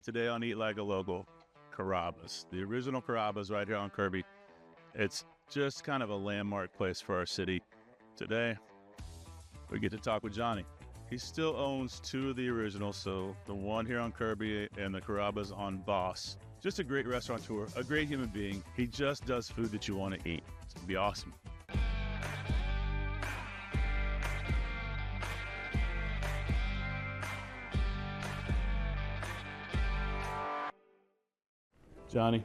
Today on Eat Like a Local, Carrabba's. The original Carrabba's right here on Kirby. It's just kind of a landmark place for our city. Today, we get to talk with Johnny. He still owns two of the originals, so the one here on Kirby and the Carrabba's on Boss. Just a great restaurateur, a great human being. He just does food that you want to eat. It's going to be awesome. Johnny,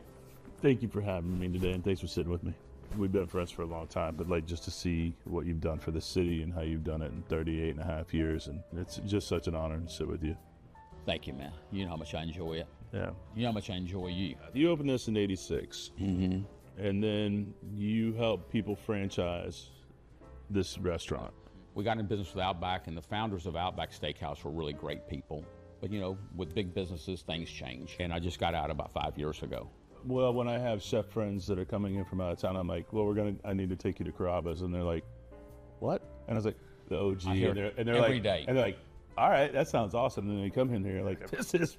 thank you for having me today, and thanks for sitting with me. We've been friends for a long time, but just to see what you've done for the city and how you've done it in 38 and a half years, and it's just such an honor to sit with you. Thank you, man. You know how much I enjoy it. Yeah. You know how much I enjoy you. You opened this in 86, Mm-hmm. and then you helped people franchise this restaurant. We got in business with Outback, and the founders of Outback Steakhouse were really great people. But, you know, with big businesses, things change. And I just got out about 5 years ago. Well, when I have chef friends that are coming in from out of town, I'm like, well, I need to take you to Carrabba's. And they're like, what? And I was like, the OG. I hear and they're every like, day. And they're like, all right, that sounds awesome. And then they come in here like, this is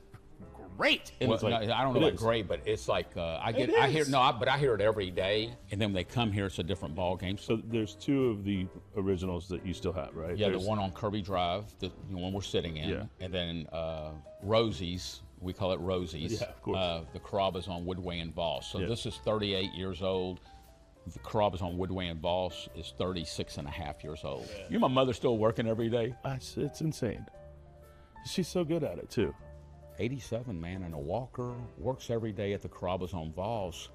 great. And Well, it's like, no, I don't know it about is. great, but it's like I It hear is. but I hear it every day. And then when they come here, it's a different ball game. So So there's two of the originals that you still have, right? yeah, There's- the one on Kirby Drive, the one we're sitting in, Yeah. and then Rosie's. We call it Rosie's. Yeah, of course. The Carrabba's on Woodway and Voss. So Yeah. this is 38 years old. The Carrabba's on Woodway and Voss is 36 and a half years old. Yeah. You, my mother, still working every day? It's insane. She's so good at it too. 87, man, and a walker, works every day at the Carrabba's on Voss.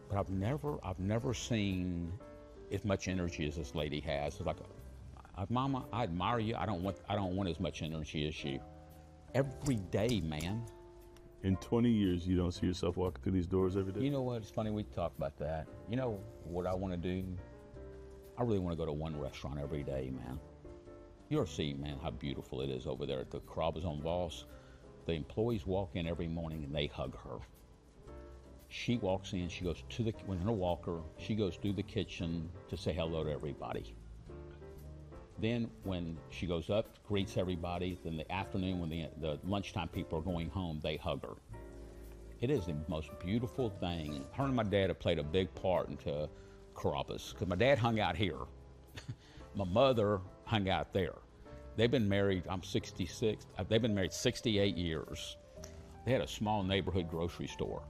But I've never seen as much energy as this lady has. It's like, Mama, I admire you. I don't want as much energy as you. Every day, man. In 20 years, you don't see yourself walking through these doors every day? You know what? It's funny we talk about that. You know what I want to do? I really want to go to one restaurant every day, man. You'll see, man, how beautiful it is over there at the Carrabba's on Voss. The employees walk in every morning and they hug her. She walks in, she goes when in a walker, she goes through the kitchen to say hello to everybody. Then when she goes up, greets everybody, then the afternoon when the lunchtime people are going home, they hug her. It is the most beautiful thing. Her and my dad have played a big part into Carrabba's, because my dad hung out here. My mother hung out there. They've been married, I'm 66, they've been married 68 years. They had a small neighborhood grocery store.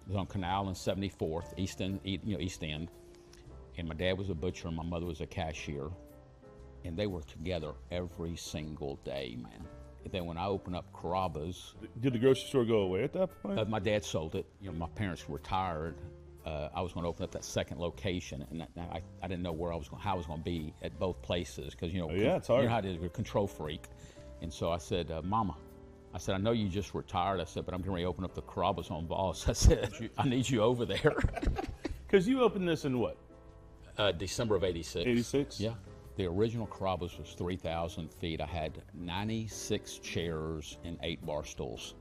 It was on Canal and 74th, East End. And my dad was a butcher and my mother was a cashier. And they were together every single day, man. And then when I opened up Carrabba's, Did the grocery store go away at that point? my dad sold it. You know, my parents were retired. I was going to open up that second location, and I didn't know how I was going to be at both places because yeah, it's hard. You know how it is. You're a control freak, and so I said, Mama, I said, I know you just retired. I said, but I'm getting ready to open up the Carrabba's on Voss. I said, I need you over there. Because you opened this in what? December of '86. 86? Yeah. The original Carrabba's was 3,000 feet. I had 96 chairs and 8 bar stools.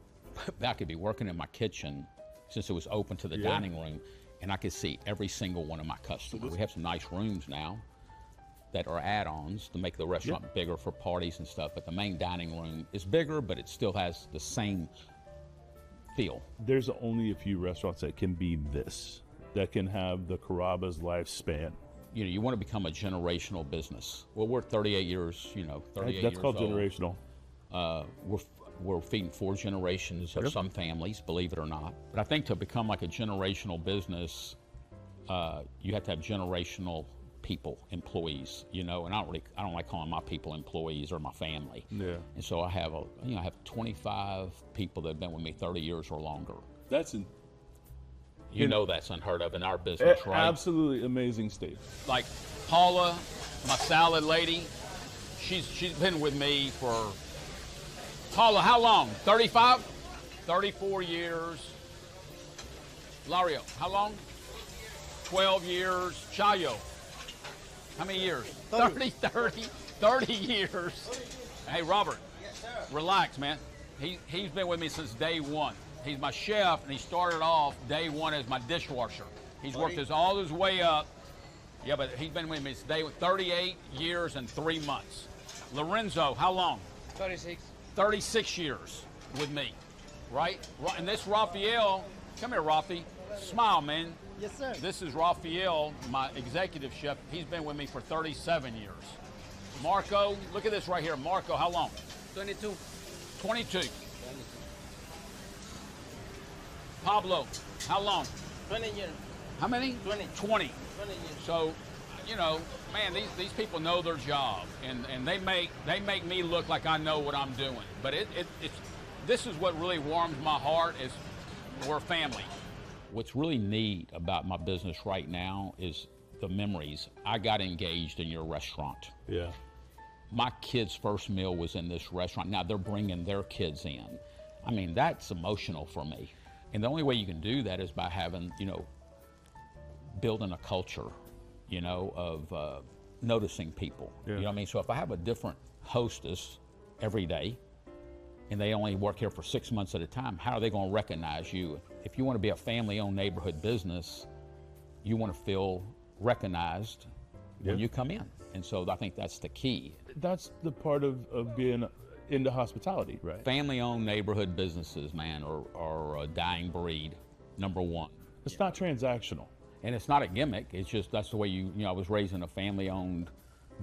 I could be working in my kitchen since it was open to the dining room, and I could see every single one of my customers. We have some nice rooms now that are add-ons to make the restaurant bigger for parties and stuff, but the main dining room is bigger, but it still has the same feel. There's only a few restaurants that can be this, that can have the Carrabba's lifespan. You know, you want to become a generational business. Well, we're 38 years, 38 That's years called old. generational. We're feeding 4 generations of some families, believe it or not. But I think to become like a generational business, you have to have generational people, employees, and I don't like calling my people employees or my family. Yeah. And so I have 25 people that have been with me 30 years or longer. That's That's unheard of in our business, right? Absolutely amazing statement. Like Paula, my salad lady, she's been with me for, Paula, how long? 35? 34 years. Lario, how long? 12 years. Chayo, how many years? 30 years. Hey, Robert, relax, man. He's been with me since day one. He's my chef, and he started off day one as my dishwasher. He's worked all his way up. Yeah, but he's been with me since day one, 38 years and 3 months. Lorenzo, how long? 36. 36 years with me. right? And this Raphael, come here, Rafi. Smile, man. Yes, sir. This is Raphael, my executive chef. He's been with me for 37 years. Marco, look at this right here. Marco, how long? 22. 22. Pablo, how long? 20 years. How many? 20. 20. 20 years. So, you know, man, these people know their job, and they make me look like I know what I'm doing. But this is what really warms my heart is we're family. What's really neat about my business right now is the memories. I got engaged in your restaurant. Yeah. My kids' first meal was in this restaurant. Now they're bringing their kids in. I mean, that's emotional for me. And the only way you can do that is by having, you know, building a culture, you know, of noticing people. Yeah. You know what I mean? So if I have a different hostess every day and they only work here for 6 months at a time, how are they going to recognize you? If you want to be a family-owned neighborhood business, you want to feel recognized when you come in. And so I think that's the key. That's the part of being into hospitality, right? Family-owned neighborhood businesses, man, are a dying breed, number one. It's not transactional. And it's not a gimmick. It's just that's the way you know, I was raised in a family-owned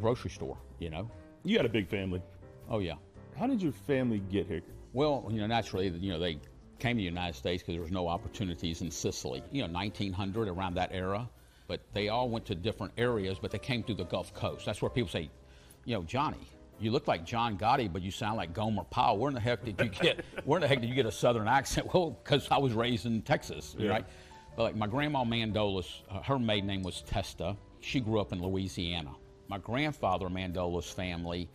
grocery store, you know. You got a big family. Oh, yeah. How did your family get here? Well, you know, naturally, you know, they came to the United States because there was no opportunities in Sicily, you know, 1900, around that era. But they all went to different areas, but they came through the Gulf Coast. That's where people say, you know, Johnny, you look like John Gotti, but you sound like Gomer Powell. Where in the heck did you get a Southern accent? Well, because I was raised in Texas, right? But like my grandma Mandola's, her maiden name was Testa. She grew up in Louisiana. My grandfather Mandola's family,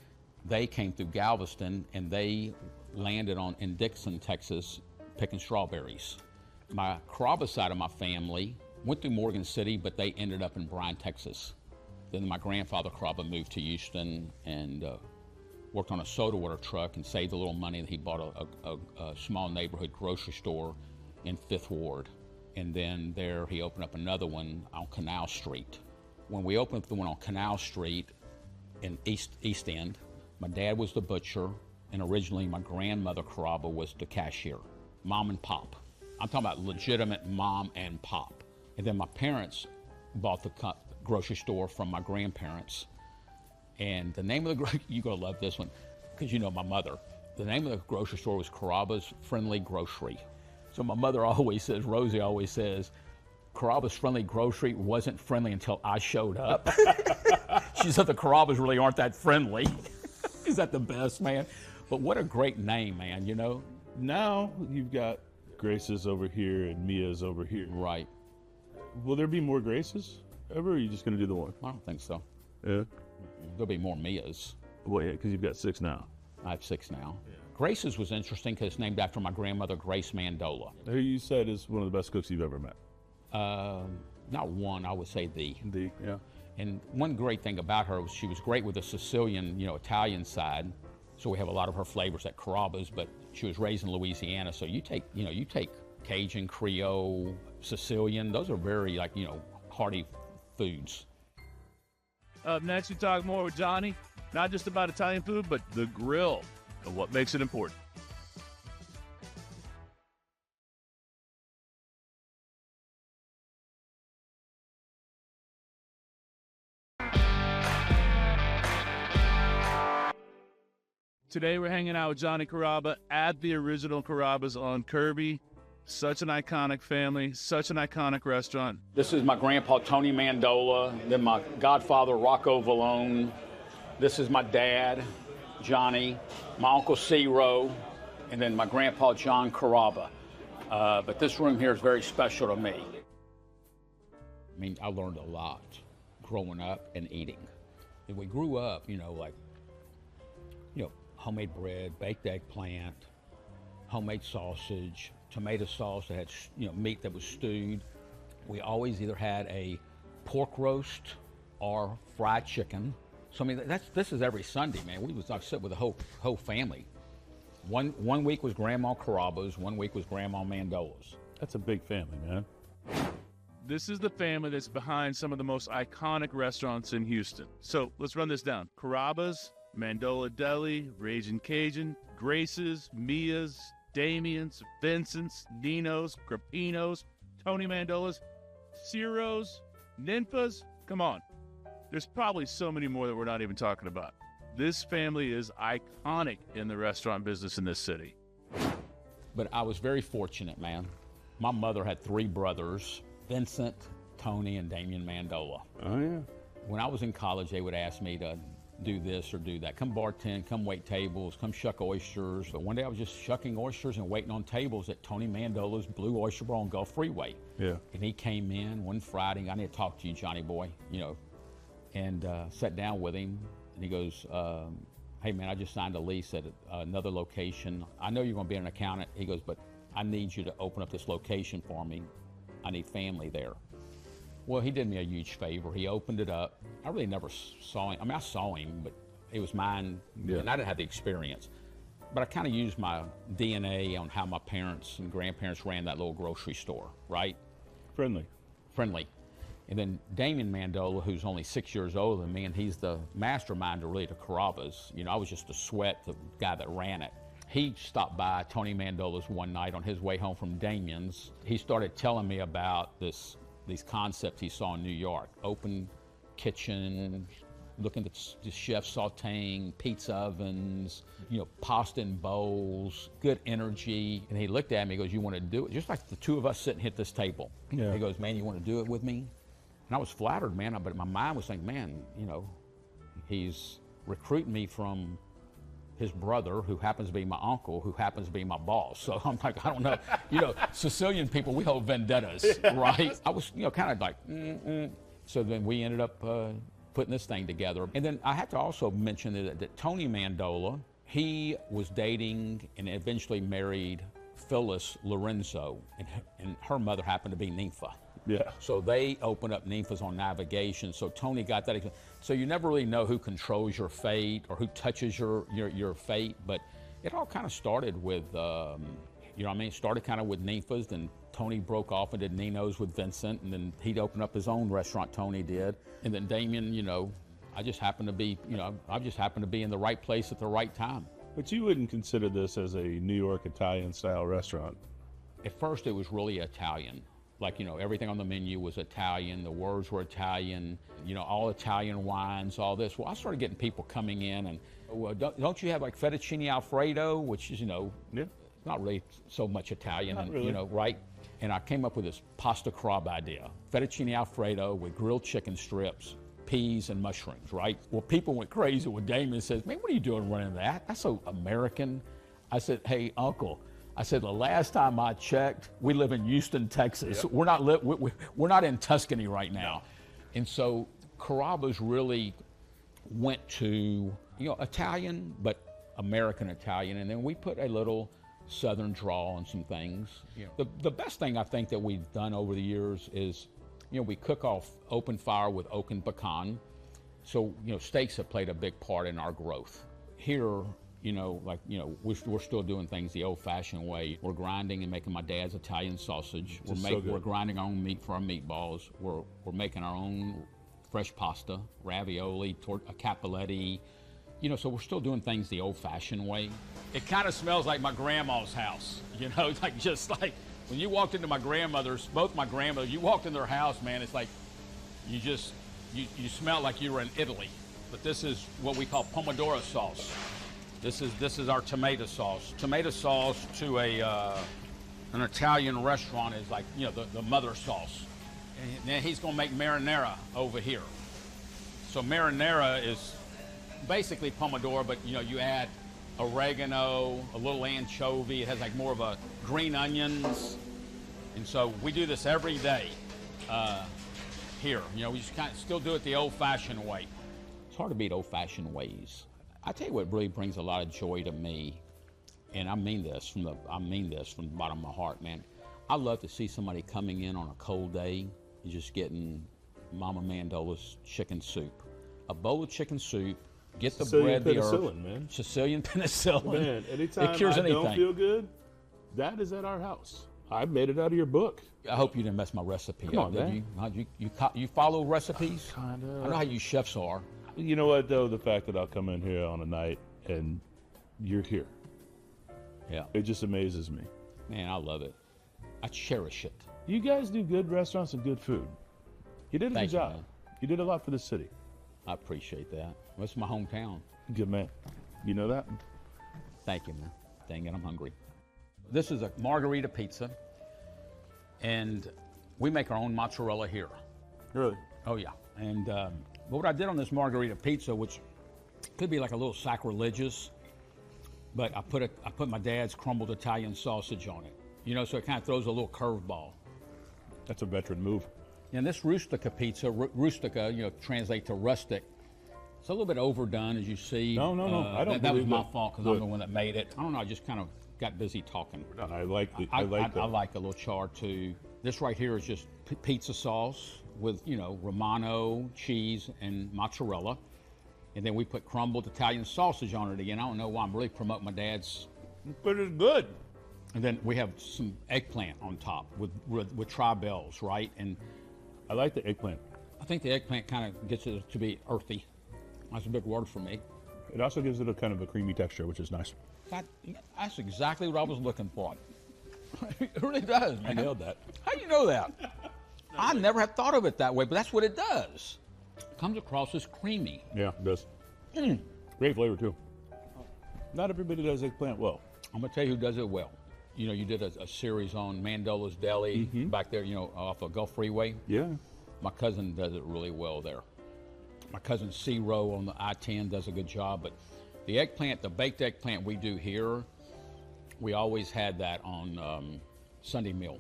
they came through Galveston and they landed in Dixon, Texas, picking strawberries. My Carrabba side of my family went through Morgan City, but they ended up in Bryan, Texas. Then my grandfather Carrabba moved to Houston and worked on a soda water truck and saved a little money, and he bought a small neighborhood grocery store in Fifth Ward. And then there he opened up another one on Canal Street. When we opened up the one on Canal Street in East End, my dad was the butcher, and originally my grandmother Carrabba was the cashier, mom and pop. I'm talking about legitimate mom and pop. And then my parents bought the grocery store from my grandparents. And the name of the you're gonna love this one, because you know my mother. The name of the grocery store was Carrabba's Friendly Grocery. So my mother always says, Rosie always says, Carrabba's Friendly Grocery wasn't friendly until I showed up. She said the Carrabbas really aren't that friendly. Is that the best, man? But what a great name, man, you know? Now you've got Grace's over here and Mia's over here. Right. Will there be more Graces ever, or are you just going to do the one? I don't think so. Yeah? There'll be more Mia's. Well, yeah, because you've got 6 now. I have 6 now. Yeah. Grace's was interesting because it's named after my grandmother, Grace Mandola. Who you said is one of the best cooks you've ever met. Not one, I would say the. The, yeah. And one great thing about her was she was great with the Sicilian, you know, Italian side. So we have a lot of her flavors at Carrabba's, but she was raised in Louisiana. So you take Cajun, Creole, Sicilian, those are very, like, you know, hearty foods. Up next, we talk more with Johnny, not just about Italian food, but the grill and what makes it important. Today we're hanging out with Johnny Carrabba at the original Carrabba's on Kirby. Such an iconic family, such an iconic restaurant. This is my grandpa, Tony Mandola, then my godfather, Rocco Vallone. This is my dad, Johnny, my uncle Ciro, and then my grandpa, John Carrabba. But this room here is very special to me. I mean, I learned a lot growing up and eating. And we grew up, you know, like, you know, homemade bread, baked eggplant, homemade sausage, tomato sauce that had, you know, meat that was stewed. We always either had a pork roast or fried chicken. So I mean, this is every Sunday, man. We was like sit with the whole family. One week was Grandma Carrabba's, one week was Grandma Mandola's. That's a big family, man. This is the family that's behind some of the most iconic restaurants in Houston. So let's run this down. Carrabba's, Mandola Deli, Ragin' Cajun, Grace's, Mia's. Damien's, Vincent's, Nino's, Grappino's, Tony Mandola's, Ciro's, Ninfa's. Come on. There's probably so many more that we're not even talking about. This family is iconic in the restaurant business in this city. But I was very fortunate, man. My mother had 3 brothers, Vincent, Tony, and Damien Mandola. Oh, yeah. When I was in college, they would ask me to do this or do that. Come bartend, come wait tables, come shuck oysters. But one day I was just shucking oysters and waiting on tables at Tony Mandola's Blue Oyster Bar on Gulf Freeway. Yeah. And he came in one Friday. I need to talk to you, Johnny boy, you know, and sat down with him. And he goes, hey, man, I just signed a lease at another location. I know you're going to be an accountant. He goes, but I need you to open up this location for me. I need family there. Well, he did me a huge favor. He opened it up. I really never saw him. I mean, I saw him, but it was mine, and I didn't have the experience. But I kind of used my DNA on how my parents and grandparents ran that little grocery store, right? Friendly. And then Damien Mandola, who's only 6 years older than me, and he's the mastermind really to Carrabba's. You know, I was just the sweat, the guy that ran it. He stopped by Tony Mandola's one night on his way home from Damien's. He started telling me about these concepts he saw in New York. Open kitchen, looking at the chefs sauteing, pizza ovens, you know, pasta in bowls, good energy. And he looked at me, he goes, you want to do it? Just like the 2 of us sitting at this table. Yeah. He goes, man, you want to do it with me? And I was flattered, man, but my mind was thinking, man, you know, he's recruiting me from his brother, who happens to be my uncle, who happens to be my boss. So I'm like, I don't know. You know, Sicilian people, we hold vendettas, right? I was, you know, kind of like, So then we ended up putting this thing together. And then I have to also mention that Tony Mandola, he was dating and eventually married Phyllis Lorenzo, and her mother happened to be Nympha. Yeah. So they opened up Nympha's on navigation. So Tony got that. So you never really know who controls your fate or who touches your fate. But it all kind of started with, you know what I mean? It started kind of with Nympha's, then Tony broke off and did Nino's with Vincent, and then he'd opened up his own restaurant, Tony did. And then Damien, you know, I just happened to be in the right place at the right time. But you wouldn't consider this as a New York Italian style restaurant? At first it was really Italian. Like, you know, everything on the menu was Italian, the words were Italian, you know, all Italian wines, all this. Well, I started getting people coming in and, well, don't you have like fettuccine Alfredo, which is, you know, not really so much Italian, and really. You know, right? And I came up with this pasta Carrabba idea. Fettuccine Alfredo with grilled chicken strips, peas and mushrooms, right? Well, people went crazy when Damien says, man, what are you doing running that? That's so American. I said, hey, Uncle, I said, the last time I checked, we live in Houston, Texas. Yep. We're not in Tuscany right now. No. And so Carrabba's really went to, you know, Italian, but American Italian. And then we put a little Southern draw on some things. Yeah. The best thing I think that we've done over the years is, you know, we cook off open fire with oak and pecan. So, you know, steaks have played a big part in our growth. Here, you know, like, you know, we're still doing things the old-fashioned way. We're grinding and making my dad's Italian sausage. We're grinding our own meat for our meatballs. We're making our own fresh pasta, ravioli, cappelletti. You know, so we're still doing things the old-fashioned way. It kind of smells like my grandma's house, you know, like just like when you walked into my grandmother's, both my grandmothers, you walked in their house, man, it's like you smell like you were in Italy. But this is what we call pomodoro sauce. This is our tomato sauce. Tomato sauce to an Italian restaurant is like, you know, the mother sauce. And then he's gonna make marinara over here. So marinara is basically pomodoro, but you know, you add oregano, a little anchovy. It has like more of a green onions. And so we do this every day here. You know, we just kind of still do it the old-fashioned way. It's hard to beat old-fashioned ways. I tell you what really brings a lot of joy to me, and I mean this from the bottom of my heart, man. I love to see somebody coming in on a cold day and just getting Mama Mandola's chicken soup. A bowl of chicken soup, get the bread, the herbs. Man. Sicilian penicillin. Man, anytime I don't feel good, that is at our house. I made it out of your book. I hope you didn't mess my recipe Come up, on, did man. You follow recipes? Kinda. I know how you chefs are. You know what, though? The fact that I'll come in here on a night and you're here. Yeah. It just amazes me. Man, I love it. I cherish it. You guys do good restaurants and good food. You did a Thank good you, job. man. You did a lot for the city. I appreciate that. Well, it's my hometown. Good man. You know that? Thank you, man. Dang it, I'm hungry. This is a margarita pizza, and we make our own mozzarella here. Really? Oh, yeah. And what I did on this margarita pizza, which could be like a little sacrilegious, but I put my dad's crumbled Italian sausage on it. You know, so it kind of throws a little curveball. That's a veteran move. And this rustica pizza, rustica, you know, translate to rustic. It's a little bit overdone, as you see. No. I don't that was believe my that. fault because I'm the one that made it. I don't know. I just kind of got busy talking. I like the. I like like a little char too. This right here is just pizza sauce with, you know, Romano cheese and mozzarella, and then we put crumbled Italian sausage on it again. I don't know why I'm really promoting my dad's. But it's good. And then we have some eggplant on top with tri-bells, right? And I like the eggplant. I think the eggplant kind of gets it to be earthy. That's a big word for me. It also gives it a kind of a creamy texture, which is nice. That's exactly what I was looking for. It really does, man. I nailed that. How do you know that? I never have thought of it that way, but that's what it does. It comes across as creamy. Yeah, it does. Great flavor too. Not everybody does eggplant well. I'm gonna tell you who does it well. You know, you did a series on Mandela's Deli back there, you know, off of Gulf Freeway. Yeah. My cousin does it really well there. My cousin C-Row on the I-10 does a good job, but the eggplant, the baked eggplant we do here, we always had that on Sunday meal.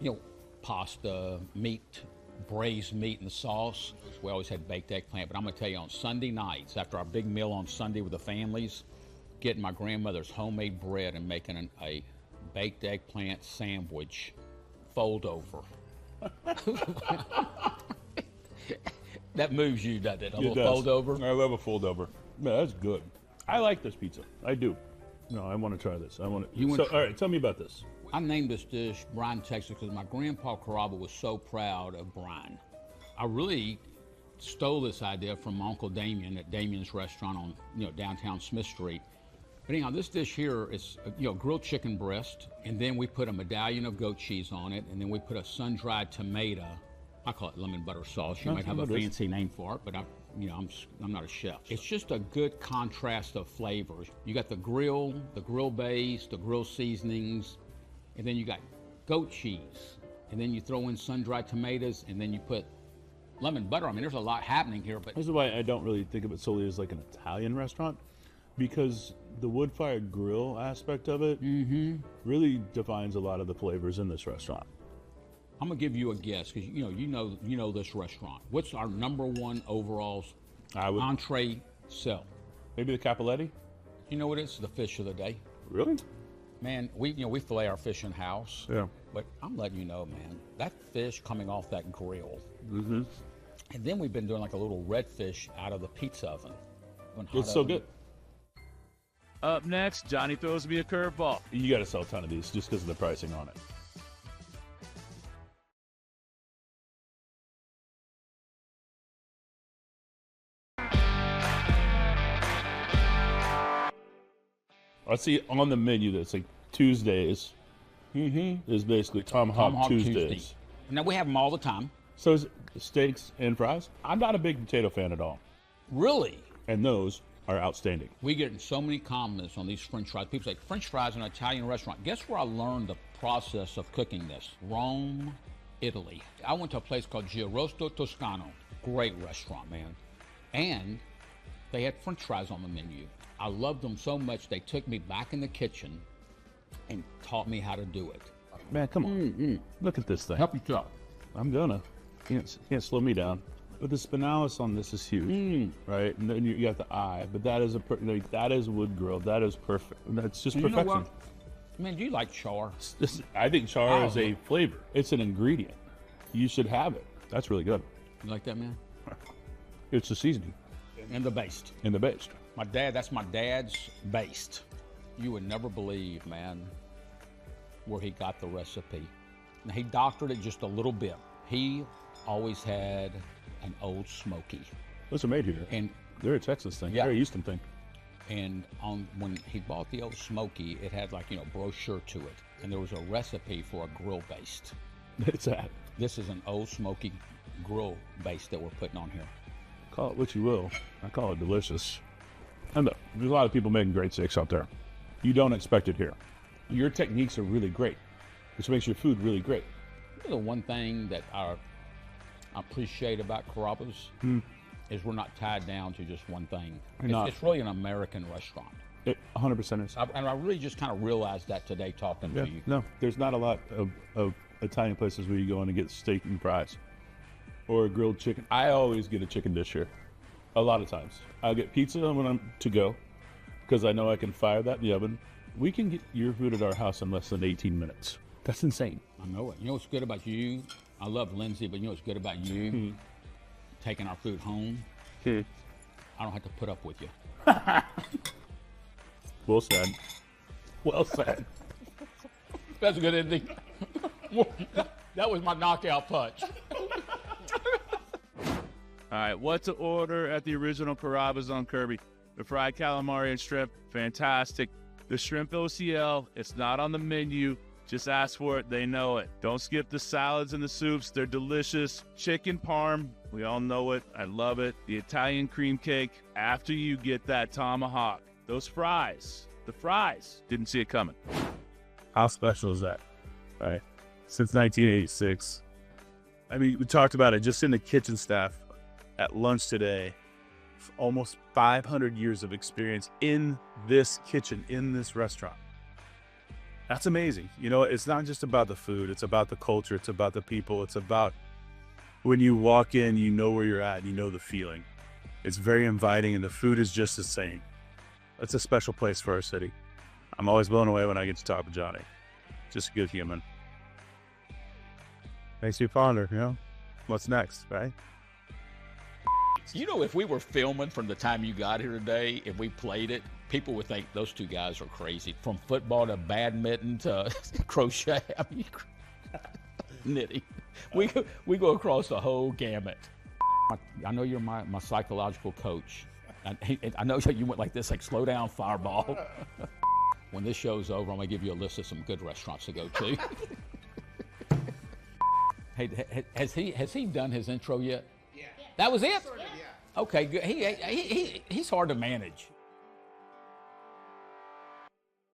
You know, pasta, meat, braised meat in the sauce. We always had baked eggplant, but I'm gonna tell you, on Sunday nights, after our big meal on Sunday with the families, getting my grandmother's homemade bread and making a baked eggplant sandwich, fold over. That moves you, doesn't it? A little fold over? I love a fold over. Man, that's good. I like this pizza. I do. No, I want to try this. I want to. All right, tell me about this. I named this dish Bryan, Texas, because my grandpa Carrabba was so proud of Bryan. I really stole this idea from my Uncle Damien at Damien's restaurant on, you know, downtown Smith Street. But anyhow, this dish here is, you know, grilled chicken breast, and then we put a medallion of goat cheese on it, and then we put a sun-dried tomato. I call it lemon butter sauce. You might have a fancy name for it, but I'm not a chef. It's just a good contrast of flavors. You got the grill base, the grill seasonings, and then you got goat cheese, and then you throw in sun-dried tomatoes, and then you put lemon butter. I mean, there's a lot happening here, but This is why I don't really think of it solely as like an Italian restaurant, because the wood-fired grill aspect of it really defines a lot of the flavors in this restaurant. I'm gonna give you a guess because you know this restaurant. What's our #1 overall entree sell? Maybe the Cappelletti. You know what it is? The fish of the day. Really? Man, we fillet our fish in house. Yeah. But I'm letting you know, man, that fish coming off that grill. And then we've been doing like a little redfish out of the pizza oven. It's so good. Up next, Johnny throws me a curveball. You got to sell a ton of these just because of the pricing on it. I see on the menu that's like Tuesdays is basically Tomahawk Tuesdays. Now we have them all the time. So is it steaks and fries? I'm not a big potato fan at all. Really? And those are outstanding. We get so many comments on these French fries. People say, French fries in an Italian restaurant. Guess where I learned the process of cooking this? Rome, Italy. I went to a place called Girosto Toscano. Great restaurant, man. And they had French fries on the menu. I loved them so much, they took me back in the kitchen and taught me how to do it. Man, come on. Look at this thing. Help yourself. I'm gonna. Can't slow me down. But the spinalis on this is huge, right? And then you got the eye, but that is that is wood grilled. That is perfect. That's just You know perfection. what? Man, do you like char? I think char is a flavor. It's an ingredient. You should have it. That's really good. You like that, man? It's the seasoning And the baste. and the base. That's my dad's baste. You would never believe, man, where he got the recipe. Now, he doctored it just a little bit. He always had an Old Smoky. Those are made here. And they're a Texas thing. Yeah. They're a Houston thing. And when he bought the old Smoky, it had like, brochure to it. And there was a recipe for a grill based. It's that. This is an old Smoky grill base that we're putting on here. Call it what you will. I call it delicious. And look, there's a lot of people making great steaks out there. You don't expect it here. Your techniques are really great, which makes your food really great. The one thing that I appreciate about Carrabba's is we're not tied down to just one thing. It's really an American restaurant. It 100% is. And I really just kind of realized that today talking to you. No, there's not a lot of Italian places where you go in and get steak and fries or a grilled chicken. I always get a chicken dish here. A lot of times. I'll get pizza when I'm to go because I know I can fire that in the oven. We can get your food at our house in less than 18 minutes. That's insane. I know it. You know what's good about you? I love Lindsay, but you know what's good about you? Taking our food home. I don't have to put up with you. Well said. Well said. That's a good ending. That was my knockout punch. All right, what to order at the original Carrabba's on Kirby? The fried calamari and shrimp, fantastic. The shrimp OCL, it's not on the menu. Just ask for it, they know it. Don't skip the salads and the soups, they're delicious. Chicken parm, we all know it, I love it. The Italian cream cake, after you get that tomahawk. Those fries, the fries, didn't see it coming. How special is that? All right. Since 1986. I mean, we talked about it just in the kitchen staff at lunch today. Almost 500 years of experience in this kitchen, in this restaurant. That's amazing. You know, it's not just about the food. It's about the culture. It's about the people. It's about when you walk in, you know where you're at. You know the feeling. It's very inviting, and the food is just the same. It's a special place for our city. I'm always blown away when I get to talk with Johnny. Just a good human. Makes me ponder, what's next, right? You know, if we were filming from the time you got here today, if we played it, people would think those two guys are crazy. From football to badminton to crochet, I mean, knitting. We go across the whole gamut. I know you're my psychological coach. I know you went like this, like slow down, fireball. When this show's over, I'm gonna give you a list of some good restaurants to go to. Hey, has he done his intro yet? Yeah. That was it? Sort of, yeah. Okay, good. He's hard to manage.